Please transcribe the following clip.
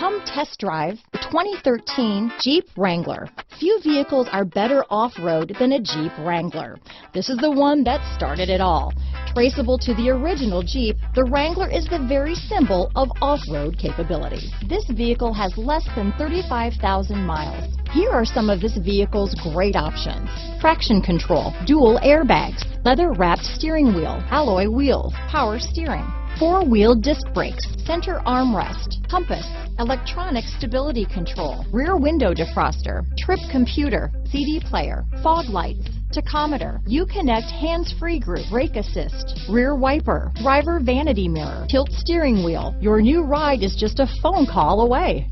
Come test drive the 2013 Jeep Wrangler. Few vehicles are better off-road than a Jeep Wrangler. This is the one that started it all. Traceable to the original Jeep, the Wrangler is the very symbol of off-road capability. This vehicle has less than 35,000 miles. Here are some of this vehicle's great options: traction control, dual airbags, leather-wrapped steering wheel, alloy wheels, power steering, four-wheel disc brakes, center armrest, compass, electronic stability control, rear window defroster, trip computer, CD player, fog lights, tachometer, Uconnect hands-free group, brake assist, rear wiper, driver vanity mirror, tilt steering wheel. Your new ride is just a phone call away.